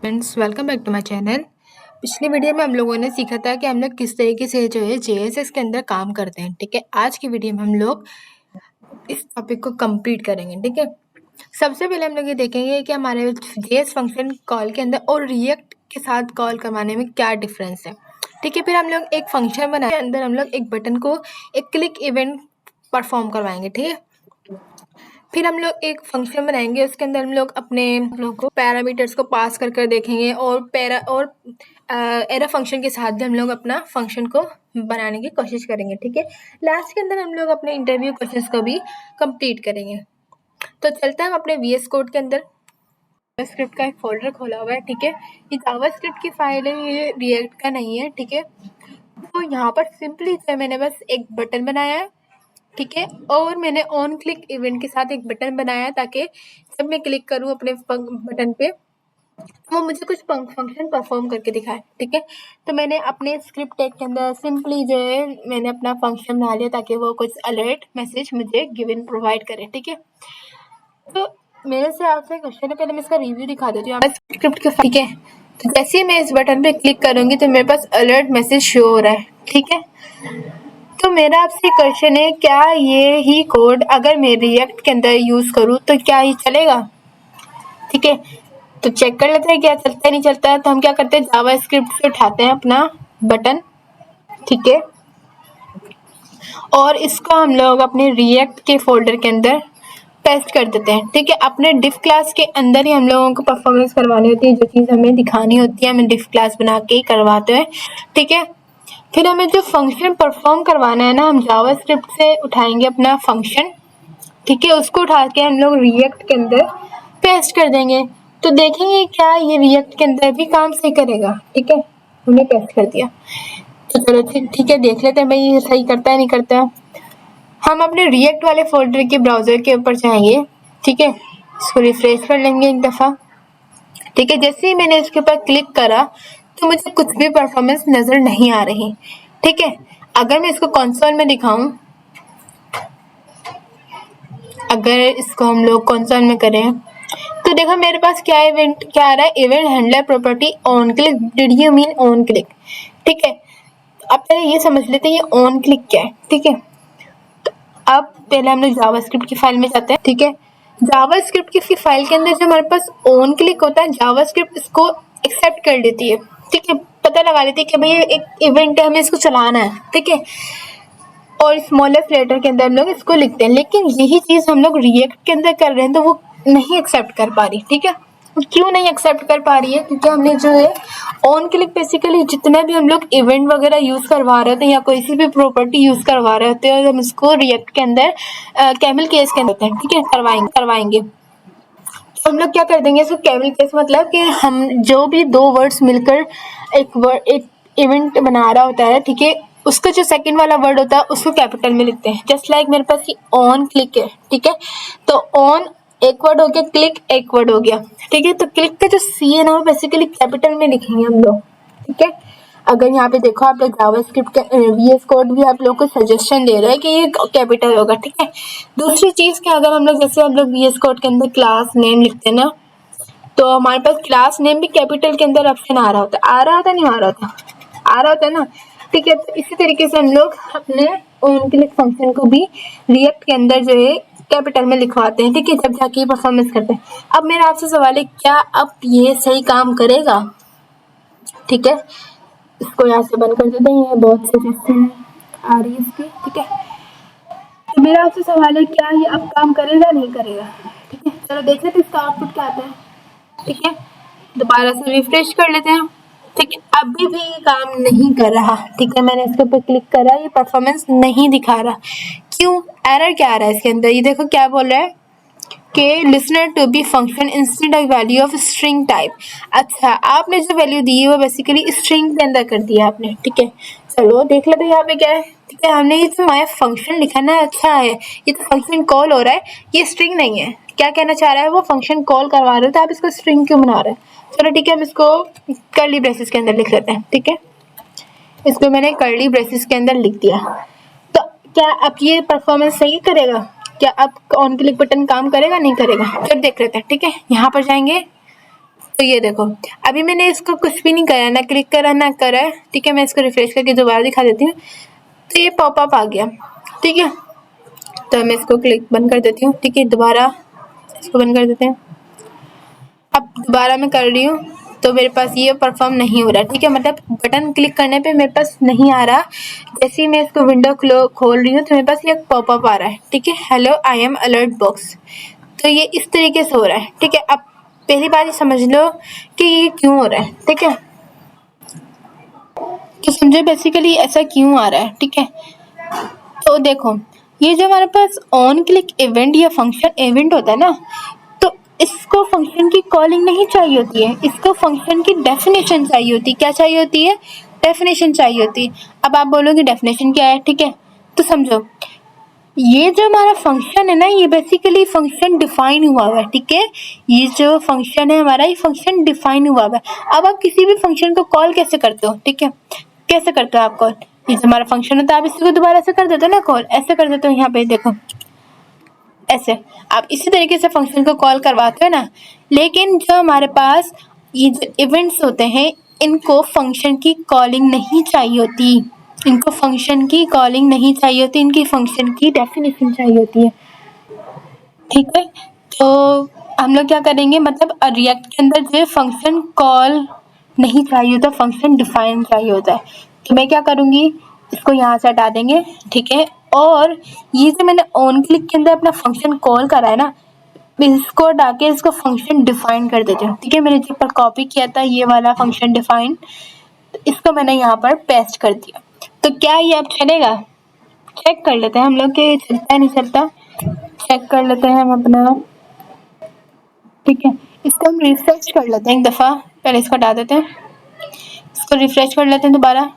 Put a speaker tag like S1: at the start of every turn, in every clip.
S1: Friends, welcome back to my channel. पिछली video में हम लोगों ने सीखा था कि हम लोग किस तरीके से जो है जेएसएस के अंदर काम करते हैं। ठीक है, आज की वीडियो में हम लोग इस टॉपिक को कंप्लीट करेंगे। ठीक है, सबसे पहले हम लोग ये देखेंगे कि हमारे जेएस फंक्शन कॉल के अंदर और रिएक्ट के साथ कॉल करवाने में क्या डिफरेंस है। ठीक है, फिर हम लोग एक फंक्शन बनाए के अंदर हम लोग एक बटन को एक क्लिक इवेंट परफॉर्म करवाएंगे। ठीक है, फिर हम लोग एक फंक्शन बनाएंगे, उसके अंदर हम लोग अपने लोग को पैरामीटर्स को पास कर कर देखेंगे और एरर फंक्शन के साथ भी हम लोग अपना फंक्शन को बनाने की कोशिश करेंगे। ठीक है, लास्ट के अंदर हम लोग अपने इंटरव्यू क्वेश्चंस को भी कंप्लीट करेंगे। तो चलते हैं हम अपने वीएस कोड के अंदर। जावास्क्रिप्ट का एक फोल्डर खोला हुआ है। ठीक है, ये जावास्क्रिप्ट की फाइल है, ये रिएक्ट का नहीं है। ठीक है, तो यहाँ पर सिंपली मैंने बस एक बटन बनाया है। ठीक है, और मैंने ऑन क्लिक इवेंट के साथ एक बटन बनाया ताकि जब मैं क्लिक करूं अपने बटन पे वो मुझे कुछ फंक्शन परफॉर्म करके दिखाए। ठीक है, तो मैंने अपने स्क्रिप्ट टैग के अंदर सिंपली जो है मैंने अपना फंक्शन बना लिया ताकि वो कुछ अलर्ट मैसेज मुझे गिवन प्रोवाइड करे। ठीक है, तो मेरे से आपसे क्वेश्चन है, पहले मैं इसका रिव्यू दिखा देती हूँ स्क्रिप्ट के। ठीक है, तो जैसे ही मैं इस बटन पे क्लिक करूंगी तो मेरे पास अलर्ट मैसेज शो हो रहा है। ठीक है, तो मेरा आपसे क्वेश्चन है, क्या ये ही कोड अगर मैं रिएक्ट के अंदर यूज करूँ तो क्या ही चलेगा। ठीक है, तो चेक कर लेते हैं क्या चलता है नहीं चलता है। तो हम क्या करते हैं, जावा स्क्रिप्ट से उठाते हैं अपना बटन। ठीक है, और इसको हम लोग अपने रिएक्ट के फोल्डर के अंदर पेस्ट कर देते हैं। ठीक है, अपने डिफ क्लास के अंदर ही हम लोगों को परफॉर्मेंस करवानी होती है, जो चीज़ हमें दिखानी होती है हमें डिफ क्लास बना के ही करवाते हैं। ठीक है, फिर हमें जो फंक्शन परफॉर्म करवाना है ना, हम जावा स्क्रिप्ट से उठाएंगे अपना फंक्शन। ठीक है, उसको उठा के हम लोग रिएक्ट के अंदर पेस्ट कर देंगे। तो देखेंगे क्या ये रिएक्ट के अंदर भी काम सही करेगा। ठीक है, हमने पेस्ट कर दिया। तो चलो ठीक है, देख लेते हैं भाई ये सही करता है नहीं करता है। हम अपने रिएक्ट वाले फोल्डर के ब्राउजर के ऊपर जाएंगे। ठीक है, इसको रिफ्रेश कर लेंगे एक दफ़ा। ठीक है, जैसे ही मैंने इसके ऊपर क्लिक करा तो मुझे कुछ भी परफॉर्मेंस नज़र नहीं आ रही। ठीक है, अगर मैं इसको कंसोल में दिखाऊं, अगर इसको हम लोग कंसोल में करें तो देखो मेरे पास क्या इवेंट क्या आ रहा है, event handler property on click. Did you mean on click. ठीक है, अब पहले ये समझ लेते हैं ये ऑन क्लिक क्या है। ठीक है, अब पहले हम लोग जावास्क्रिप्ट की फाइल में जाते हैं। ठीक है, जावास्क्रिप्ट की फाइल के अंदर जो हमारे पास ऑन क्लिक होता है, जावास्क्रिप्ट इसको एक्सेप्ट कर लेती है। ठीक है, पता लगा लेती है कि भाई ये एक इवेंट है, हमें इसको चलाना है। ठीक है, और स्मॉलेस्ट लेटर के अंदर हम लोग इसको लिखते हैं, लेकिन यही चीज़ हम लोग रिएक्ट के अंदर कर रहे हैं तो वो नहीं एक्सेप्ट कर पा रही। ठीक है, क्यों नहीं एक्सेप्ट कर पा रही है, क्योंकि हमने जो है ऑन क्लिक बेसिकली जितने भी हम लोग इवेंट वगैरह यूज़ करवा रहे थे या कोई सी भी प्रॉपर्टी यूज़ करवा रहे होते हैं, हम इसको रिएक्ट के अंदर कैमल केस के अंदर होते हैं। ठीक है, करवाएंगे तो हम लोग क्या कर देंगे इसको कैमल केस, मतलब कि हम जो भी दो वर्ड्स मिलकर एक इवेंट बना रहा होता है। ठीक है, उसका जो सेकंड वाला वर्ड होता है उसको कैपिटल में लिखते हैं। जस्ट लाइक मेरे पास ये ऑन क्लिक है। ठीक है, तो ऑन एक वर्ड हो गया, क्लिक एक वर्ड हो गया। ठीक है, तो क्लिक का जो सी है ना वो बेसिकली कैपिटल में लिखेंगे हम लोग। ठीक है, अगर यहाँ पे देखो आप लोग जावास्क्रिप्ट का वीएस कोड भी आप लोग को सजेशन दे रहा है कि ये कैपिटल होगा। ठीक है, दूसरी चीज़ कि अगर हम लोग जैसे हम लोग वीएस कोड के अंदर क्लास नेम लिखते हैं ना, तो हमारे पास क्लास नेम भी कैपिटल के अंदर ऑप्शन आ रहा होता है। नहीं आ रहा होता, आ रहा होता है ना। ठीक है, तो इसी तरीके से हम लोग अपने ऑन क्लिक फंक्शन को भी रिएक्ट के अंदर जो है कैपिटल में लिखवाते हैं। ठीक है, जब जाके परफॉर्मेंस करते हैं। अब मेरा आपसे सवाल है, क्या अब ये सही काम करेगा। ठीक है, इसको यहाँ से बंद कर देते हैं, ये बहुत सजेशन आ रही है इसकी। ठीक है, तो मेरा आपसे सवाल है, क्या ये अब काम करेगा नहीं करेगा। ठीक है, चलो देख लेते हैं इसका आउटपुट क्या आता है। ठीक है, दोबारा से रिफ्रेश कर लेते हैं। ठीक है, अभी भी ये काम नहीं कर रहा। ठीक है, मैंने इसके ऊपर क्लिक करा, ये परफॉर्मेंस नहीं दिखा रहा। क्यों, एरर क्या आ रहा है इसके अंदर, ये देखो क्या बोल रहा है कि listener to be function instead of value of string type. अच्छा, आपने जो वैल्यू दी है वो बेसिकली स्ट्रिंग के अंदर कर दिया आपने। ठीक है, चलो देख लेते हैं यहाँ पे क्या है। ठीक है, हमने ये जो माय फंक्शन लिखा ना, अच्छा है, ये तो फंक्शन कॉल हो रहा है, ये स्ट्रिंग नहीं है। क्या कहना चाह रहा है वो, फंक्शन कॉल करवा रहे हो तो आप इसको स्ट्रिंग क्यों बना रहे हैं। चलो ठीक है, हम इसको कर्ली ब्रेसेस के अंदर लिख लेते हैं। ठीक है, इसको मैंने कर्ली ब्रेसेस के अंदर लिख दिया। तो क्या अब ये परफॉर्मेंस सही करेगा, क्या अब ऑन क्लिक बटन काम करेगा नहीं करेगा, फिर देख लेते हैं। ठीक है, यहाँ पर जाएंगे तो ये देखो अभी मैंने इसको कुछ भी नहीं करा, ना क्लिक करा ना करा है, ठीक है। मैं इसको रिफ्रेश करके दोबारा दिखा देती हूँ, तो ये पॉपअप आ गया, ठीक है। तो मैं इसको क्लिक बंद कर देती हूँ, ठीक है। दोबारा इसको बंद कर देते हैं। अब दोबारा मैं कर रही हूँ तो मेरे पास ये परफॉर्म नहीं हो रहा, ठीक है। मतलब बटन क्लिक करने पे मेरे पास नहीं आ रहा। जैसे ही मैं इसको विंडो खोल रही हूँ तो मेरे पास ये पॉपअप आ रहा है, ठीक है, hello I am alert box. तो ये इस तरीके से हो रहा है, ठीक है। अब पहली बात ये समझ लो कि ये क्यों हो रहा है, ठीक है। तो समझो बेसिकली ऐसा क्यों आ रहा है, ठीक है। तो देखो ये जो हमारे पास ऑन क्लिक इवेंट या फंक्शन इवेंट होता है ना, तो इसको फंक्शन की कॉलिंग नहीं चाहिए होती है, इसको फंक्शन की डेफिनेशन चाहिए होती है। क्या चाहिए होती है? डेफिनेशन चाहिए होती है। अब आप बोलोगे डेफिनेशन क्या है, ठीक है। तो समझो ये जो हमारा फंक्शन है ना, ये बेसिकली फंक्शन डिफाइन हुआ हुआ है, ठीक है। ये जो फंक्शन है हमारा, ये फंक्शन डिफाइन हुआ हुआ है। अब आप किसी भी फंक्शन को कॉल कैसे करते हो, ठीक है, कैसे करते हो आप कॉल? ये जो हमारा फंक्शन होता है आप इसी को दोबारा से कर देते हो ना कॉल, ऐसे कर देते हो। यहाँ पे देखो ऐसे आप इसी तरीके से फंक्शन को कॉल करवाते हो ना। लेकिन जो हमारे पास ये जो इवेंट्स होते हैं, इनको फंक्शन की कॉलिंग नहीं चाहिए होती, इनको फंक्शन की कॉलिंग नहीं चाहिए होती, इनकी फंक्शन की डेफिनेशन चाहिए होती है, ठीक है। तो हम लोग क्या करेंगे, मतलब रिएक्ट के अंदर जो फंक्शन कॉल नहीं चाहिए होता, फंक्शन डिफाइन चाहिए होता है। तो मैं क्या करूँगी, इसको यहाँ से हटा देंगे, ठीक है। और ये जो मैंने ऑन क्लिक के अंदर अपना फंक्शन कॉल करा है ना, इसको हटा के इसको फंक्शन डिफाइन कर देते हैं, ठीक है। मैंने जिस पर कॉपी किया था ये वाला फंक्शन डिफाइन, तो इसको मैंने यहाँ पर पेस्ट कर दिया। तो क्या ये अब चलेगा? चेक कर लेते हैं हम लोग कि चलता है नहीं चलता। चेक कर लेते हैं हम अपना, ठीक है। इसको हम रिफ्रेश कर लेते हैं एक दफ़ा, पहले इसको हटा देते हैं, इसको रिफ्रेश कर लेते हैं दोबारा,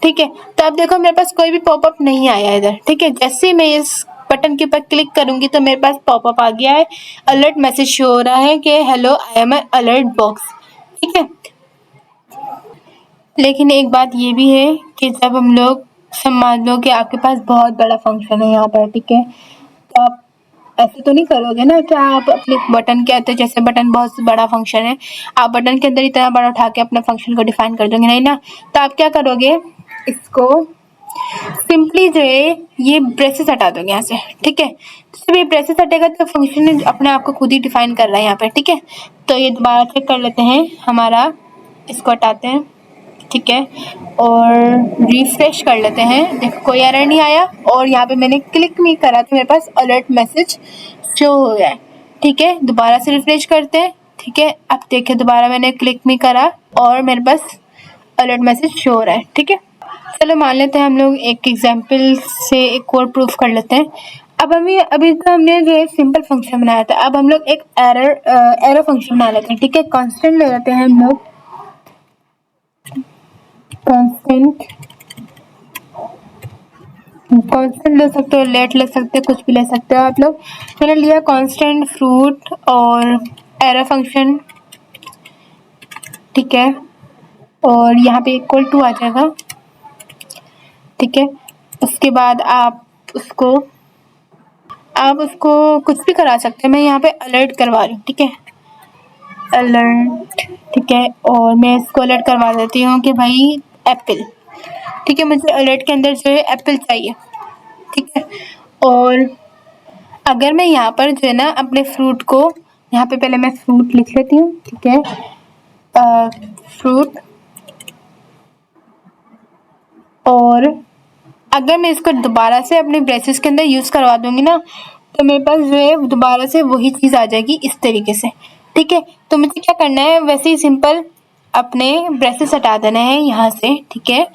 S1: ठीक है। तो अब देखो मेरे पास कोई भी पॉपअप नहीं आया इधर, ठीक है। जैसे ही मैं इस बटन के ऊपर क्लिक करूंगी तो मेरे पास पॉपअप आ गया है, अलर्ट मैसेज शो हो रहा है कि hello I am alert box, ठीक है। लेकिन एक बात ये भी है कि जब हम लोग मान लो कि आपके पास बहुत बड़ा फंक्शन है यहाँ पर, ठीक है, तो आप ऐसे तो नहीं करोगे ना कि आप अपने बटन के अंदर, जैसे बटन बहुत बड़ा फंक्शन है, आप बटन के अंदर इतना बड़ा उठा के अपने फंक्शन को डिफाइन कर दोगे, नहीं ना। तो आप क्या करोगे, इसको सिंपली जो है ये ब्रेसेस हटा दोगे यहाँ से, ठीक है। तो जब ये ब्रेसेस हटेगा तो फंक्शन अपने आप को खुद ही डिफाइन कर रहा है यहाँ पे, ठीक है। तो ये दोबारा चेक कर लेते हैं हमारा, इसको हटाते हैं, ठीक है, और रिफ्रेश कर लेते हैं। देखो कोई एरर नहीं आया, और यहाँ पे मैंने क्लिक नहीं करा तो मेरे पास अलर्ट मैसेज शो हो गया है, ठीक है। दोबारा से रिफ्रेश करते हैं, ठीक है। अब देखिए दोबारा मैंने क्लिक नहीं करा और मेरे पास अलर्ट मैसेज शो हो रहा है, ठीक है। चलो मान लेते हैं हम लोग एक एग्जाम्पल से एक और प्रूफ कर लेते हैं। अब हमें अभी तो हमने जो है सिंपल फंक्शन बनाया था, अब हम लोग एक एरर फंक्शन बना लेते हैं, ठीक है। कांस्टेंट ले लेते हैं हम लोग, कांस्टेंट ले सकते हो, लेट ले सकते हो, कुछ भी ले सकते हो आप लोग। मैंने लिया कांस्टेंट फ्रूट और एरर फंक्शन, ठीक है, और यहाँ पे इक्वल टू आ जाएगा, ठीक है। उसके बाद आप उसको कुछ भी करा सकते हैं। मैं यहाँ पे अलर्ट करवा रही हूँ, ठीक है, अलर्ट, ठीक है। और मैं इसको अलर्ट करवा देती हूँ कि भाई एप्पल, ठीक है। मुझे अलर्ट के अंदर जो है एप्पल चाहिए, ठीक है। और अगर मैं यहाँ पर जो है ना अपने फ्रूट को, यहाँ पे पहले मैं फ्रूट लिख लेती हूँ, ठीक है, फ्रूट। और अगर मैं इसको दोबारा से अपने ब्रेसेस के अंदर यूज़ करवा दूँगी ना, तो मेरे पास जो है दोबारा से वही चीज़ आ जाएगी इस तरीके से, ठीक है। तो मुझे क्या करना है, वैसे ही सिंपल अपने ब्रेसेस हटा देना है यहाँ से, ठीक है।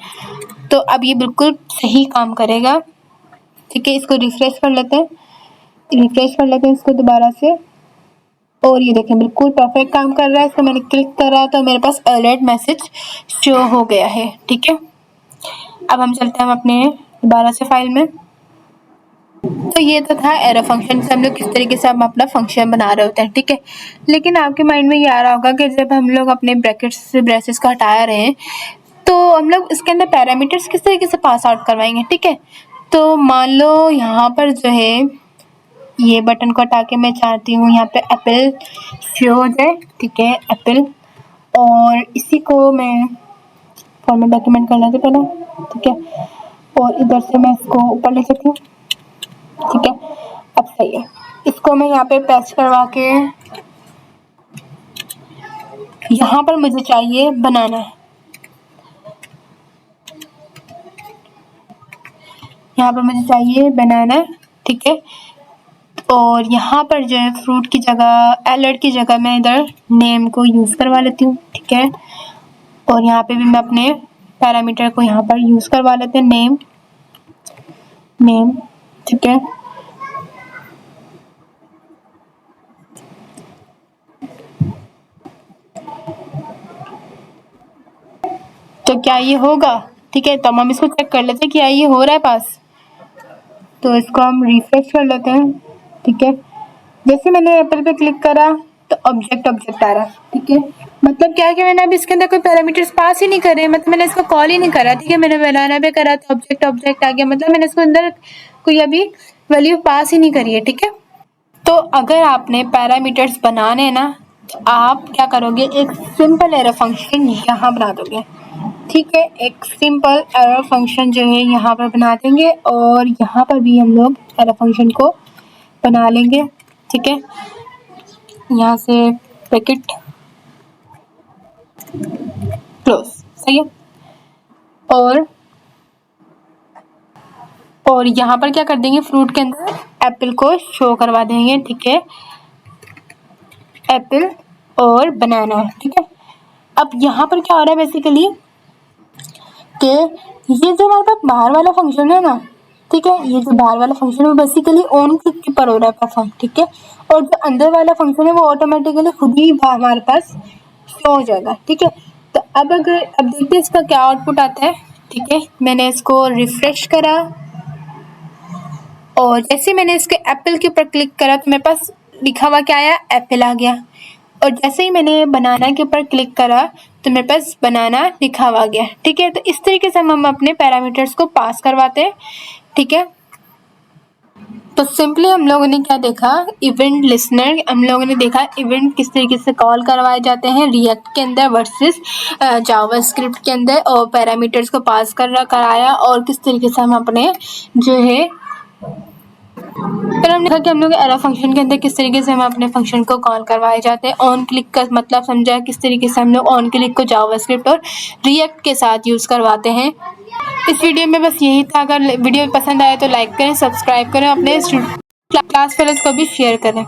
S1: तो अब ये बिल्कुल सही काम करेगा, ठीक है। इसको रिफ्रेश कर लेते हैं, इसको दोबारा से, और ये देखें बिल्कुल परफेक्ट काम कर रहा है। इसको मैंने क्लिक करा तो मेरे पास अलर्ट मैसेज शो हो गया है, ठीक है। अब हम चलते हैं अपने दोबारा से फाइल में। तो ये तो था एरर फंक्शन से हम लोग किस तरीके से हम अपना फंक्शन बना रहे होते हैं, ठीक है। लेकिन आपके माइंड में ये आ रहा होगा कि जब हम लोग अपने ब्रैकेट्स से ब्रेसेस को हटा रहे हैं तो हम लोग इसके अंदर पैरामीटर्स किस तरीके से पास आउट करवाएंगे, ठीक है। तो मान लो यहाँ पर जो है ये बटन को हटा के मैं चाहती हूँ यहाँ पे एप्पल शो हो जाए, ठीक है, एप्पल। और इसी को मैं फॉर्मेट डॉक्यूमेंट कर लेते पहले, ठीक है, और इधर से मैं इसको ऊपर ले सकती हूँ, ठीक है। अब सही है, इसको मैं यहाँ पे पेस्ट करवा के यहाँ पर मुझे चाहिए बनाना है, यहाँ पर मुझे चाहिए बनाना, ठीक है। और यहाँ पर जो है फ्रूट की जगह एलर्ट की जगह मैं इधर नेम को यूज़ करवा लेती हूँ, ठीक है। और यहाँ पे भी मैं अपने पैरामीटर को यहाँ पर यूज़ करवा लेते हैं, नेम, ठीक है। तो क्या ये होगा, ठीक है। तो हम इसको चेक कर लेते हैं क्या ये हो रहा है पास। तो इसको हम रिफ्रेश कर लेते हैं, ठीक है। जैसे मैंने एप्पल पे क्लिक करा तो ऑब्जेक्ट आ रहा, ठीक है। मतलब क्या है कि मैंने अभी इसके अंदर कोई पैरामीटर्स पास ही नहीं करे, मतलब मैंने इसको कॉल ही नहीं करा, ठीक है। मैंने बनाना पे करा तो ऑब्जेक्ट आ गया, मतलब मैंने इसको अंदर कोई अभी वैल्यू पास ही नहीं करी है, ठीक है। तो अगर आपने पैरामीटर्स बनाने ना, तो आप क्या करोगे, एक सिंपल एरर फंक्शन यहाँ बना दोगे, ठीक है। एक सिंपल एरर फंक्शन जो है यहाँ पर बना देंगे और यहाँ पर भी हम लोग एरर फंक्शन को बना लेंगे, ठीक है। यहाँ से ब्रैकेट क्लोज, सही है। और यहाँ पर क्या कर देंगे, फ्रूट के अंदर एप्पल को शो करवा देंगे, ठीक है, एप्पल और बनाना, ठीक है। अब यहाँ पर क्या हो रहा है बेसिकली कि ये जो हमारे पास बाहर वाला फंक्शन है ना, ठीक है, ये जो बाहर वाला फंक्शन है वो बेसिकली ऑन क्लिक के पर हो रहा है परफॉर्म, ठीक है। और जो अंदर वाला फंक्शन है वो ऑटोमेटिकली खुद ही हमारे पास शो हो जाएगा, ठीक है। तो अब देखते हैं इसका क्या आउटपुट आता है, ठीक है। मैंने इसको रिफ्रेश करा और जैसे मैंने इसके एप्पल के ऊपर क्लिक करा तो मेरे पास लिखा हुआ क्या आया, एप्पल आ गया। और जैसे ही मैंने बनाना के ऊपर क्लिक करा तो मेरे पास बनाना लिखा हुआ गया, ठीक है। तो इस तरीके से हम अपने पैरामीटर्स को पास करवाते हैं, ठीक है। तो सिंपली हम लोगों ने क्या देखा, इवेंट लिसनर हम लोगों ने देखा इवेंट किस तरीके से कॉल करवाए जाते हैं रिएक्ट के अंदर वर्सेस जावास्क्रिप्ट के अंदर, और पैरामीटर्स को पास कराया और किस तरीके से हम अपने जो है फिर हमने देखा कि हम लोग एरर फंक्शन के अंदर किस तरीके से हम अपने फंक्शन को कॉल करवाए जाते हैं। ऑन क्लिक का मतलब समझा किस तरीके से हम लोग ऑन क्लिक को जावास्क्रिप्ट और रिएक्ट के साथ यूज़ करवाते हैं। इस वीडियो में बस यही था। अगर वीडियो पसंद आए तो लाइक करें, सब्सक्राइब करें, अपने क्लास फ्रेंड्स को भी शेयर करें।